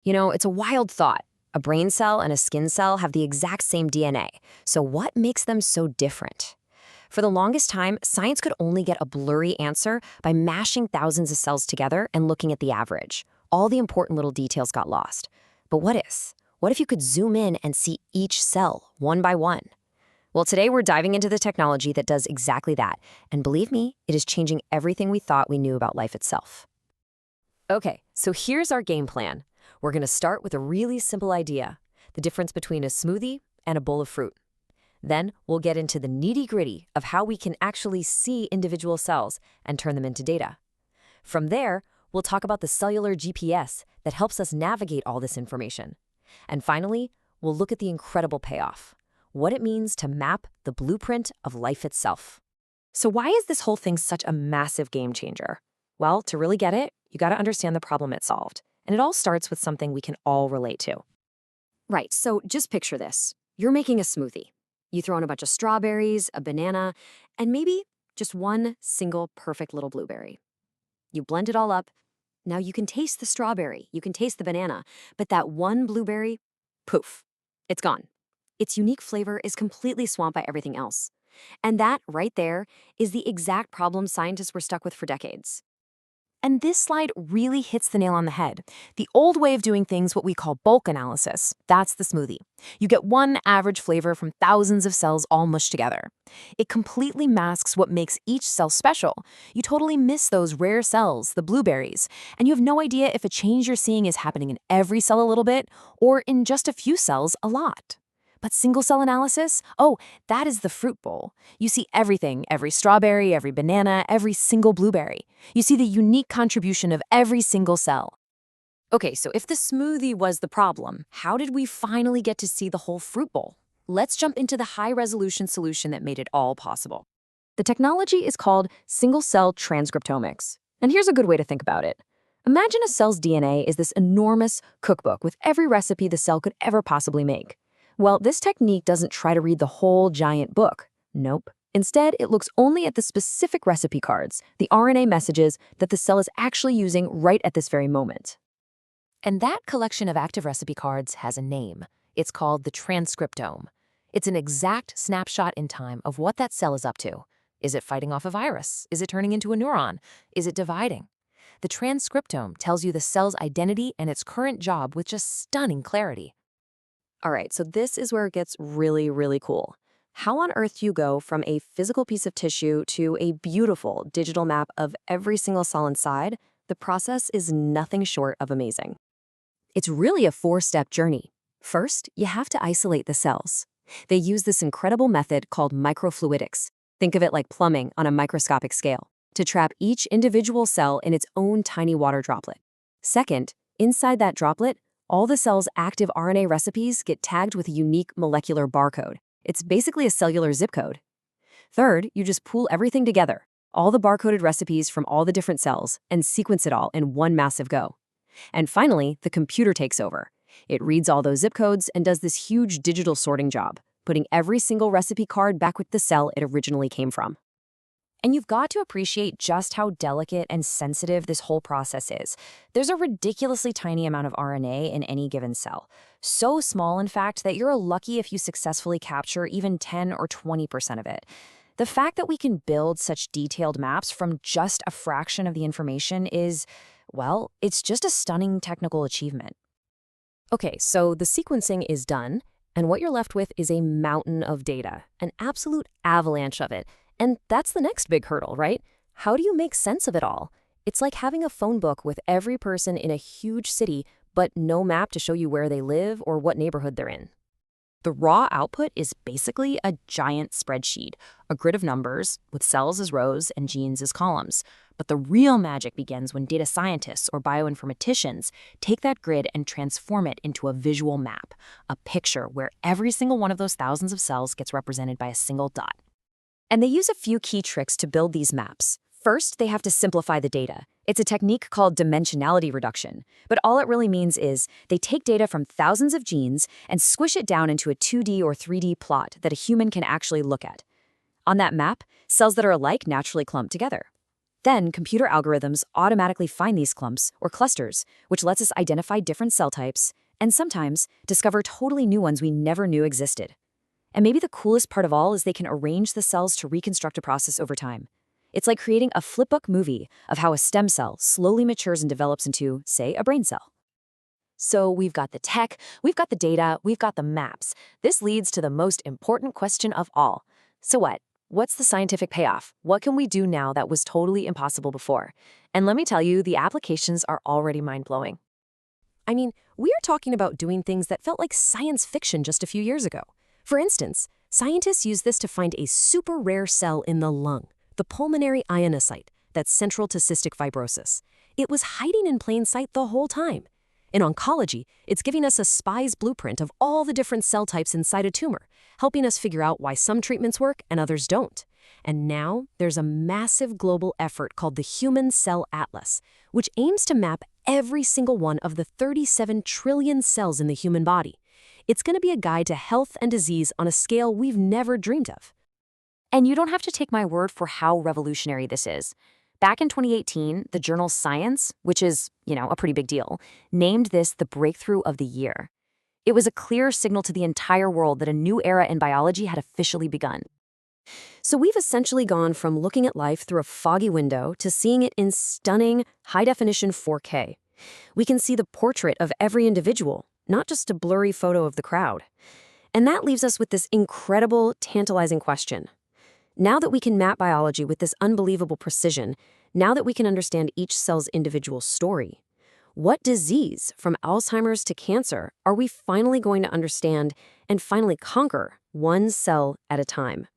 You know, it's a wild thought. A brain cell and a skin cell have the exact same DNA. So what makes them so different? For the longest time, science could only get a blurry answer by mashing thousands of cells together and looking at the average. All the important little details got lost. But what if? What if you could zoom in and see each cell, one by one? Well, today we're diving into the technology that does exactly that. And believe me, it is changing everything we thought we knew about life itself. Okay, so here's our game plan. We're going to start with a really simple idea, the difference between a smoothie and a bowl of fruit. Then we'll get into the nitty-gritty of how we can actually see individual cells and turn them into data. From there, we'll talk about the cellular GPS that helps us navigate all this information. And finally, we'll look at the incredible payoff, what it means to map the blueprint of life itself. So why is this whole thing such a massive game changer? Well, to really get it, you got to understand the problem it solved. And it all starts with something we can all relate to. Right, so just picture this. You're making a smoothie. You throw in a bunch of strawberries, a banana, and maybe just one single perfect little blueberry. You blend it all up. Now you can taste the strawberry, you can taste the banana, but that one blueberry, poof, it's gone. Its unique flavor is completely swamped by everything else. And that, right there, is the exact problem scientists were stuck with for decades. And this slide really hits the nail on the head. The old way of doing things, what we call bulk analysis, that's the smoothie. You get one average flavor from thousands of cells all mushed together. It completely masks what makes each cell special. You totally miss those rare cells, the blueberries, and you have no idea if a change you're seeing is happening in every cell a little bit or in just a few cells a lot. But single-cell analysis? Oh, that is the fruit bowl. You see everything, every strawberry, every banana, every single blueberry. You see the unique contribution of every single cell. Okay, so if the smoothie was the problem, how did we finally get to see the whole fruit bowl? Let's jump into the high-resolution solution that made it all possible. The technology is called single-cell transcriptomics. And here's a good way to think about it. Imagine a cell's DNA is this enormous cookbook with every recipe the cell could ever possibly make. Well, this technique doesn't try to read the whole giant book. Nope. Instead, it looks only at the specific recipe cards, the RNA messages that the cell is actually using right at this very moment. And that collection of active recipe cards has a name. It's called the transcriptome. It's an exact snapshot in time of what that cell is up to. Is it fighting off a virus? Is it turning into a neuron? Is it dividing? The transcriptome tells you the cell's identity and its current job with just stunning clarity. All right, so this is where it gets really, really cool. How on earth do you go from a physical piece of tissue to a beautiful digital map of every single cell inside? The process is nothing short of amazing. It's really a four-step journey. First, you have to isolate the cells. They use this incredible method called microfluidics. Think of it like plumbing on a microscopic scale, to trap each individual cell in its own tiny water droplet. Second, inside that droplet, all the cell's active RNA recipes get tagged with a unique molecular barcode. It's basically a cellular zip code. Third, you just pool everything together, all the barcoded recipes from all the different cells, and sequence it all in one massive go. And finally, the computer takes over. It reads all those zip codes and does this huge digital sorting job, putting every single recipe card back with the cell it originally came from. And you've got to appreciate just how delicate and sensitive this whole process is. There's a ridiculously tiny amount of RNA in any given cell. So small, in fact, that you're lucky if you successfully capture even 10 or 20% of it. The fact that we can build such detailed maps from just a fraction of the information is, well, it's just a stunning technical achievement. Okay, so the sequencing is done, and what you're left with is a mountain of data, an absolute avalanche of it. And that's the next big hurdle, right? How do you make sense of it all? It's like having a phone book with every person in a huge city, but no map to show you where they live or what neighborhood they're in. The raw output is basically a giant spreadsheet, a grid of numbers with cells as rows and genes as columns. But the real magic begins when data scientists or bioinformaticians take that grid and transform it into a visual map, a picture where every single one of those thousands of cells gets represented by a single dot. And they use a few key tricks to build these maps. First, they have to simplify the data. It's a technique called dimensionality reduction, but all it really means is they take data from thousands of genes and squish it down into a 2D or 3D plot that a human can actually look at. On that map, cells that are alike naturally clump together. Then, computer algorithms automatically find these clumps or clusters, which lets us identify different cell types and sometimes discover totally new ones we never knew existed. And maybe the coolest part of all is they can arrange the cells to reconstruct a process over time. It's like creating a flipbook movie of how a stem cell slowly matures and develops into, say, a brain cell. So we've got the tech, we've got the data, we've got the maps. This leads to the most important question of all. So what? What's the scientific payoff? What can we do now that was totally impossible before? And let me tell you, the applications are already mind-blowing. I mean, we are talking about doing things that felt like science fiction just a few years ago. For instance, scientists use this to find a super rare cell in the lung, the pulmonary ionocyte, that's central to cystic fibrosis. It was hiding in plain sight the whole time. In oncology, it's giving us a spy's blueprint of all the different cell types inside a tumor, helping us figure out why some treatments work and others don't. And now there's a massive global effort called the Human Cell Atlas, which aims to map every single one of the 37 trillion cells in the human body. It's going to be a guide to health and disease on a scale we've never dreamed of. And you don't have to take my word for how revolutionary this is. Back in 2018, the journal Science, which is, a pretty big deal, named this the breakthrough of the year. It was a clear signal to the entire world that a new era in biology had officially begun. So we've essentially gone from looking at life through a foggy window to seeing it in stunning, high-definition 4K. We can see the portrait of every individual, not just a blurry photo of the crowd. And that leaves us with this incredible, tantalizing question. Now that we can map biology with this unbelievable precision, now that we can understand each cell's individual story, what disease, from Alzheimer's to cancer, are we finally going to understand and finally conquer one cell at a time?